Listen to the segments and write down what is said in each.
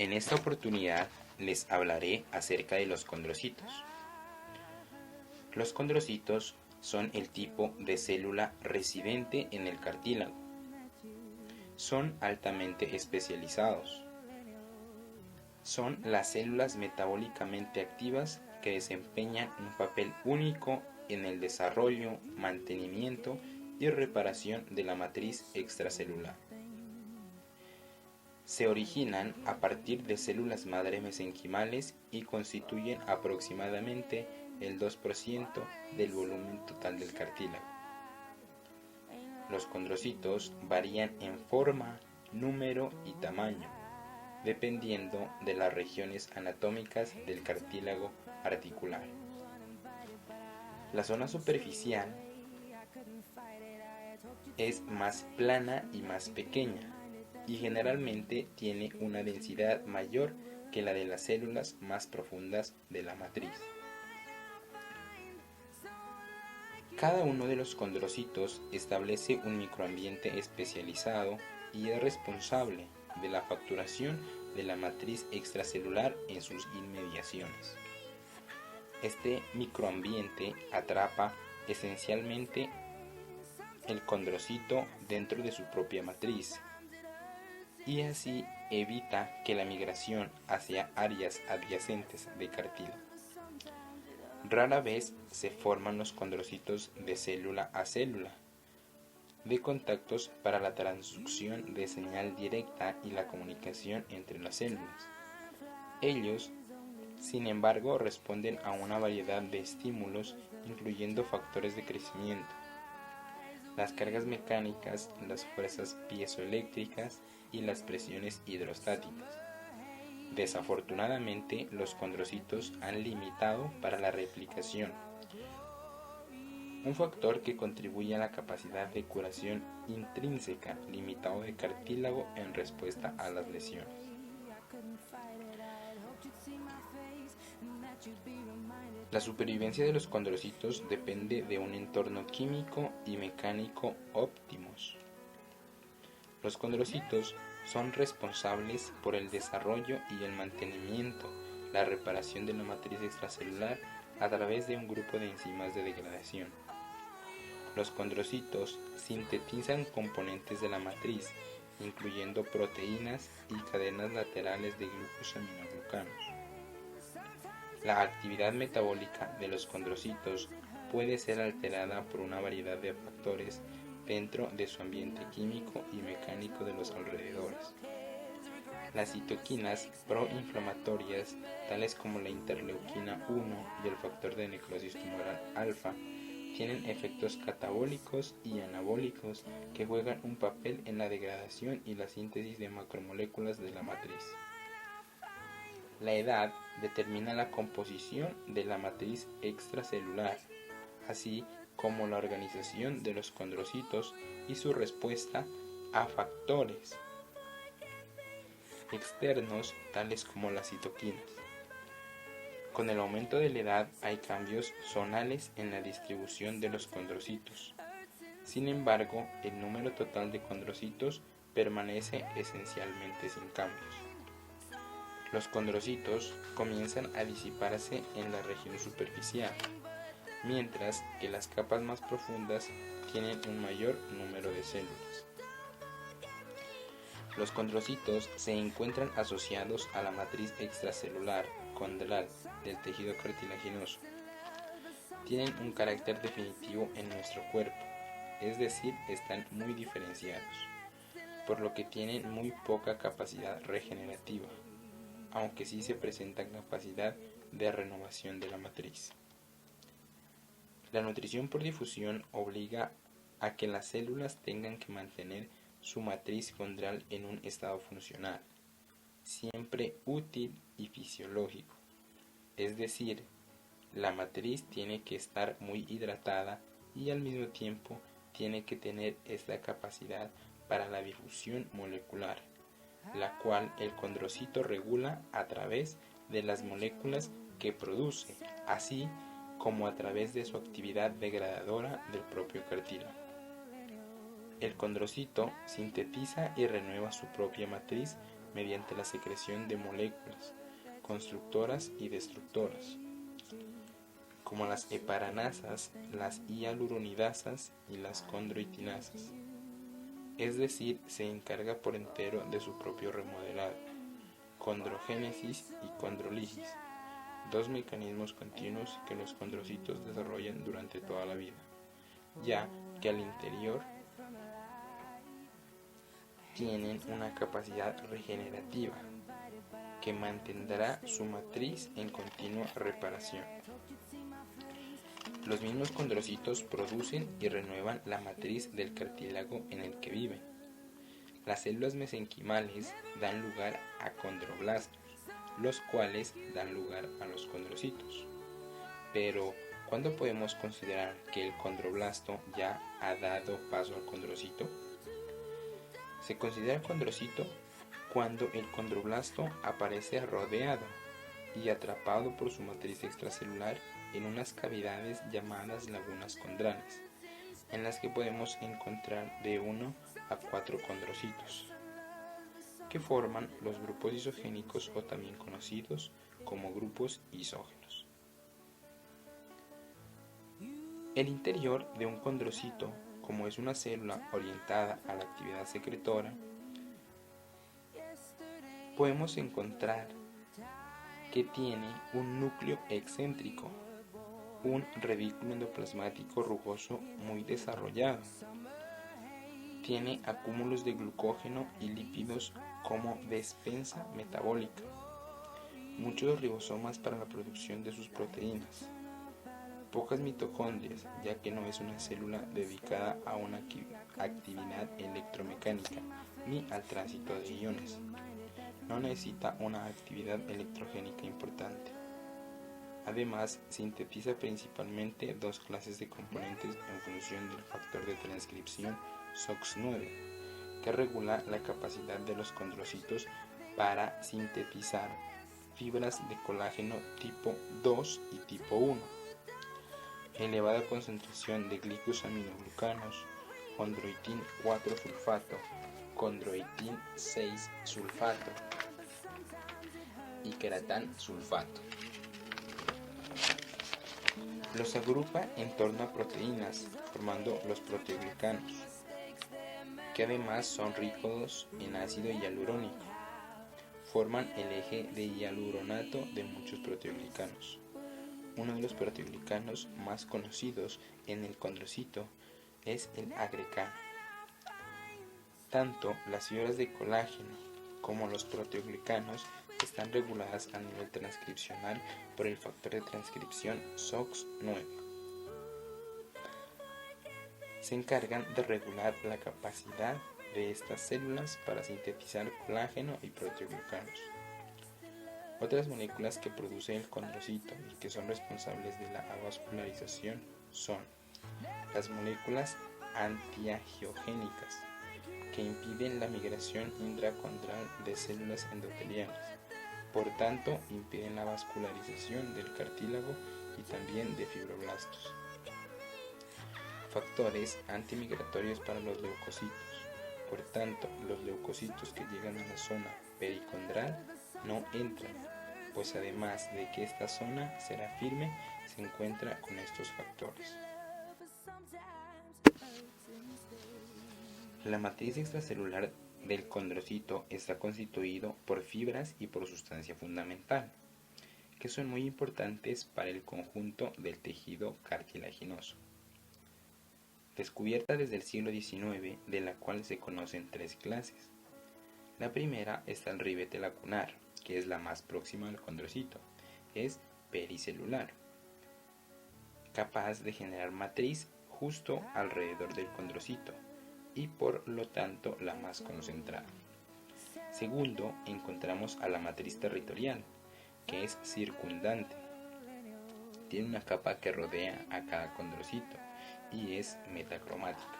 En esta oportunidad les hablaré acerca de los condrocitos. Los condrocitos son el tipo de célula residente en el cartílago. Son altamente especializados. Son las células metabólicamente activas que desempeñan un papel único en el desarrollo, mantenimiento y reparación de la matriz extracelular. Se originan a partir de células madre mesenquimales y constituyen aproximadamente el 2% del volumen total del cartílago. Los condrocitos varían en forma, número y tamaño, dependiendo de las regiones anatómicas del cartílago articular. La zona superficial es más plana y más pequeña, y generalmente tiene una densidad mayor que la de las células más profundas de la matriz. Cada uno de los condrocitos establece un microambiente especializado y es responsable de la facturación de la matriz extracelular en sus inmediaciones. Este microambiente atrapa esencialmente el condrocito dentro de su propia matriz y así evita que la migración hacia áreas adyacentes de cartílago. Rara vez se forman los condrocitos de célula a célula, de contactos para la transducción de señal directa y la comunicación entre las células. Ellos, sin embargo, responden a una variedad de estímulos, incluyendo factores de crecimiento, las cargas mecánicas, las fuerzas piezoeléctricas y las presiones hidrostáticas. Desafortunadamente, los condrocitos han limitado para la replicación, un factor que contribuye a la capacidad de curación intrínseca limitado de cartílago en respuesta a las lesiones. La supervivencia de los condrocitos depende de un entorno químico y mecánico óptimos. Los condrocitos son responsables por el desarrollo y el mantenimiento, la reparación de la matriz extracelular a través de un grupo de enzimas de degradación. Los condrocitos sintetizan componentes de la matriz, incluyendo proteínas y cadenas laterales de glucosaminoglucanos. La actividad metabólica de los condrocitos puede ser alterada por una variedad de factores dentro de su ambiente químico y mecánico de los alrededores. Las citoquinas proinflamatorias, tales como la interleuquina 1 y el factor de necrosis tumoral alfa, tienen efectos catabólicos y anabólicos que juegan un papel en la degradación y la síntesis de macromoléculas de la matriz. La edad determina la composición de la matriz extracelular, así como la organización de los condrocitos y su respuesta a factores externos tales como las citoquinas. Con el aumento de la edad hay cambios zonales en la distribución de los condrocitos. Sin embargo, el número total de condrocitos permanece esencialmente sin cambios. Los condrocitos comienzan a disiparse en la región superficial, mientras que las capas más profundas tienen un mayor número de células. Los condrocitos se encuentran asociados a la matriz extracelular condral del tejido cartilaginoso. Tienen un carácter definitivo en nuestro cuerpo, es decir, están muy diferenciados, por lo que tienen muy poca capacidad regenerativa, aunque sí se presenta capacidad de renovación de la matriz. La nutrición por difusión obliga a que las células tengan que mantener su matriz condral en un estado funcional, siempre útil y fisiológico, es decir, la matriz tiene que estar muy hidratada y al mismo tiempo tiene que tener esta capacidad para la difusión molecular, la cual el condrocito regula a través de las moléculas que produce, así como a través de su actividad degradadora del propio cartílago. El condrocito sintetiza y renueva su propia matriz mediante la secreción de moléculas constructoras y destructoras, como las heparanasas, las hialuronidasas y las condroitinasas. Es decir, se encarga por entero de su propio remodelado, condrogénesis y condrólisis, dos mecanismos continuos que los condrocitos desarrollan durante toda la vida, ya que al interior tienen una capacidad regenerativa que mantendrá su matriz en continua reparación. Los mismos condrocitos producen y renuevan la matriz del cartílago en el que viven. Las células mesenquimales dan lugar a condroblastos, los cuales dan lugar a los condrocitos. Pero, ¿cuándo podemos considerar que el condroblasto ya ha dado paso al condrocito? Se considera condrocito cuando el condroblasto aparece rodeado y atrapado por su matriz extracelular en unas cavidades llamadas lagunas condrales, en las que podemos encontrar de 1 a 4 condrocitos, que forman los grupos isogénicos o también conocidos como grupos isógenos. El interior de un condrocito, como es una célula orientada a la actividad secretora, podemos encontrar que tiene un núcleo excéntrico, un revínculo endoplasmático rugoso muy desarrollado. Tiene acúmulos de glucógeno y lípidos como despensa metabólica, muchos ribosomas para la producción de sus proteínas, pocas mitocondrias, ya que no es una célula dedicada a una actividad electromecánica ni al tránsito de iones. No necesita una actividad electrogénica importante. Además, sintetiza principalmente dos clases de componentes en función del factor de transcripción SOX9, que regula la capacidad de los condrocitos para sintetizar fibras de colágeno tipo 2 y tipo 1, elevada concentración de glicosaminoglucanos, condroitin 4 sulfato, condroitin 6 sulfato y queratán sulfato. Los agrupa en torno a proteínas, formando los proteoglicanos, que además son ricos en ácido hialurónico. Forman el eje de hialuronato de muchos proteoglicanos. Uno de los proteoglicanos más conocidos en el condrocito es el agrecano. Tanto las fibras de colágeno como los proteoglicanos están reguladas a nivel transcripcional por el factor de transcripción SOX9. Se encargan de regular la capacidad de estas células para sintetizar colágeno y proteoglicanos. Otras moléculas que produce el condrocito y que son responsables de la avascularización son las moléculas antiangiogénicas, que impiden la migración intracondral de células endoteliales, por tanto impiden la vascularización del cartílago y también de fibroblastos. Factores antimigratorios para los leucocitos, por tanto los leucocitos que llegan a la zona pericondral no entran, pues además de que esta zona será firme, se encuentra con estos factores. La matriz extracelular del condrocito está constituido por fibras y por sustancia fundamental, que son muy importantes para el conjunto del tejido cartilaginoso. Descubierta desde el siglo XIX, de la cual se conocen tres clases. La primera está el ribete lacunar, que es la más próxima al condrocito, es pericelular, capaz de generar matriz justo alrededor del condrocito y por lo tanto la más concentrada. Segundo, encontramos a la matriz territorial, que es circundante. Tiene una capa que rodea a cada condrocito y es metacromática.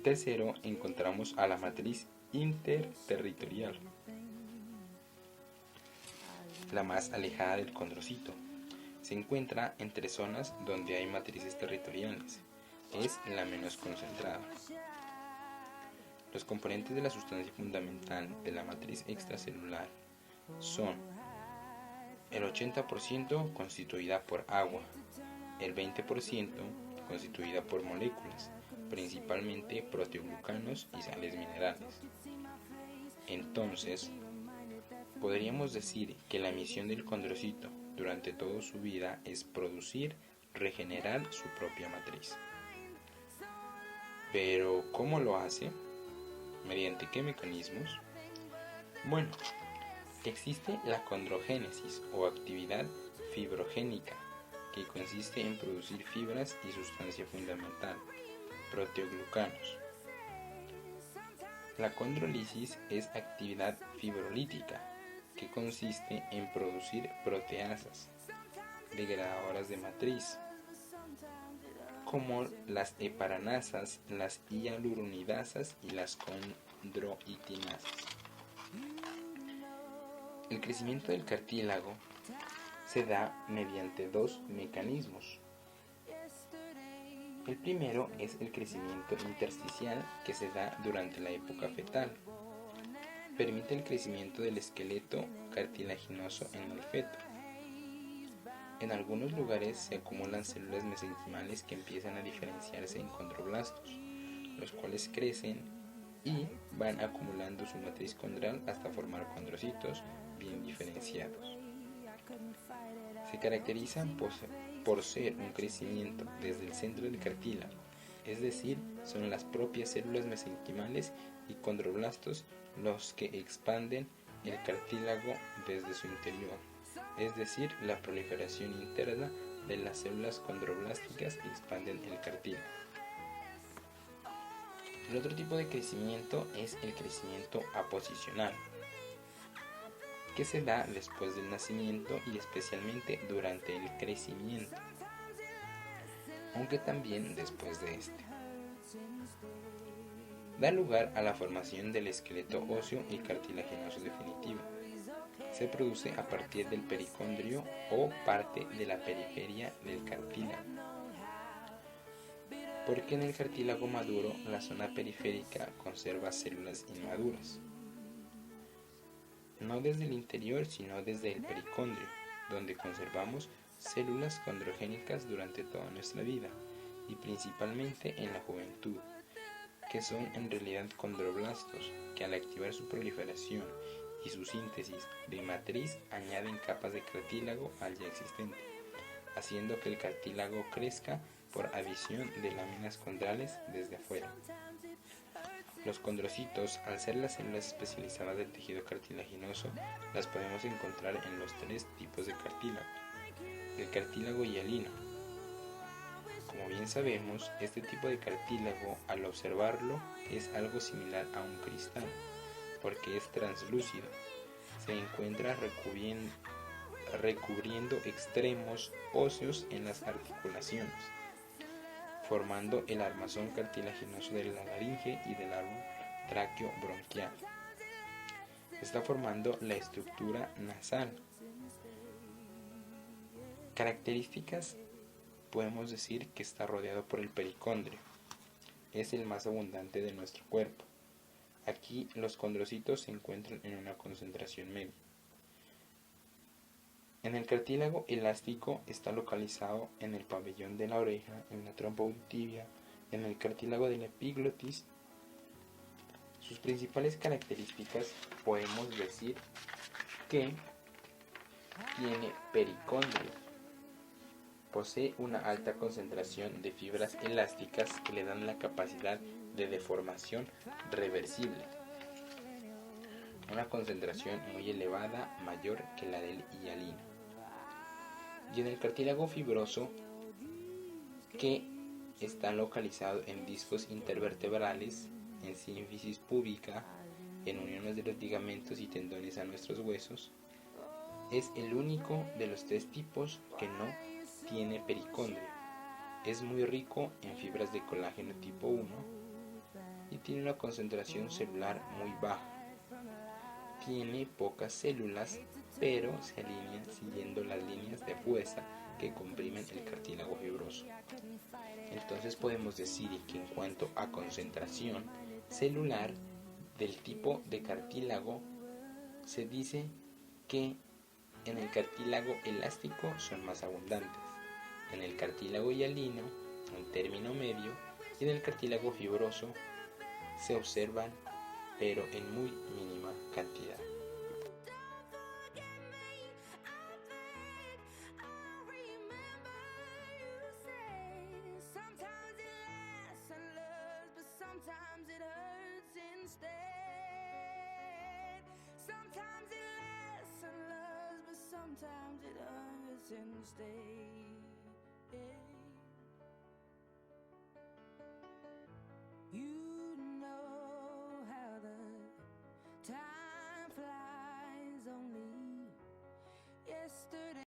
Tercero, encontramos a la matriz interterritorial, la más alejada del condrocito. Se encuentra entre zonas donde hay matrices territoriales. Es la menos concentrada. Los componentes de la sustancia fundamental de la matriz extracelular son el 80% constituida por agua, el 20% constituida por moléculas, principalmente proteoglucanos y sales minerales. Entonces, podríamos decir que la misión del condrocito durante toda su vida es producir, regenerar su propia matriz. Pero, ¿cómo lo hace? ¿Mediante qué mecanismos? Bueno, existe la condrogénesis o actividad fibrogénica, que consiste en producir fibras y sustancia fundamental, proteoglucanos. La condrolisis es actividad fibrolítica, que consiste en producir proteasas, degradadoras de matriz, como las heparanasas, las hialuronidasas y las condroitinasas. El crecimiento del cartílago se da mediante dos mecanismos. El primero es el crecimiento intersticial, que se da durante la época fetal. Permite el crecimiento del esqueleto cartilaginoso en el feto. En algunos lugares se acumulan células mesenquimales que empiezan a diferenciarse en condroblastos, los cuales crecen y van acumulando su matriz condral hasta formar condrocitos bien diferenciados. Se caracterizan por ser un crecimiento desde el centro del cartílago, es decir, son las propias células mesenquimales y condroblastos los que expanden el cartílago desde su interior, es decir, la proliferación interna de las células condroblásticas expanden el cartílago. El otro tipo de crecimiento es el crecimiento aposicional, que se da después del nacimiento y especialmente durante el crecimiento, aunque también después de este. Da lugar a la formación del esqueleto óseo y cartilaginoso definitivo. Se produce a partir del pericondrio o parte de la periferia del cartílago, porque en el cartílago maduro la zona periférica conserva células inmaduras. No desde el interior, sino desde el pericondrio, donde conservamos células condrogénicas durante toda nuestra vida, y principalmente en la juventud, que son en realidad condroblastos, que al activar su proliferación y su síntesis de matriz añaden capas de cartílago al ya existente, haciendo que el cartílago crezca por adición de láminas condrales desde afuera. Los condrocitos, al ser las células especializadas del tejido cartilaginoso, las podemos encontrar en los tres tipos de cartílago. El cartílago hialino. Como bien sabemos, este tipo de cartílago, al observarlo, es algo similar a un cristal, porque es translúcido. Se encuentra recubriendo extremos óseos en las articulaciones, formando el armazón cartilaginoso de la laringe y del árbol tráqueo bronquial. Está formando la estructura nasal. Características: podemos decir que está rodeado por el pericondrio. Es el más abundante de nuestro cuerpo. Aquí los condrocitos se encuentran en una concentración media. En el cartílago elástico está localizado en el pabellón de la oreja, en la trompa auditiva, en el cartílago de la epiglotis. Sus principales características podemos decir que tiene pericondrio. Posee una alta concentración de fibras elásticas que le dan la capacidad de deformación reversible. Una concentración muy elevada, mayor que la del hialino. Y en el cartílago fibroso, que está localizado en discos intervertebrales, en sínfisis púbica, en uniones de los ligamentos y tendones a nuestros huesos, es el único de los tres tipos que no tiene pericondrio. Es muy rico en fibras de colágeno tipo 1 y tiene una concentración celular muy baja. Tiene pocas células, pero se alinean siguiendo las líneas de fuerza que comprimen el cartílago fibroso. Entonces podemos decir que en cuanto a concentración, celular del tipo de cartílago, se dice que en el cartílago elástico son más abundantes, en el cartílago hialino, un término medio, y en el cartílago fibroso se observan, pero en muy mínima cantidad. Sometimes it hurts instead. Sometimes it lasts and loves, but sometimes it hurts instead. You know how the time flies, only yesterday.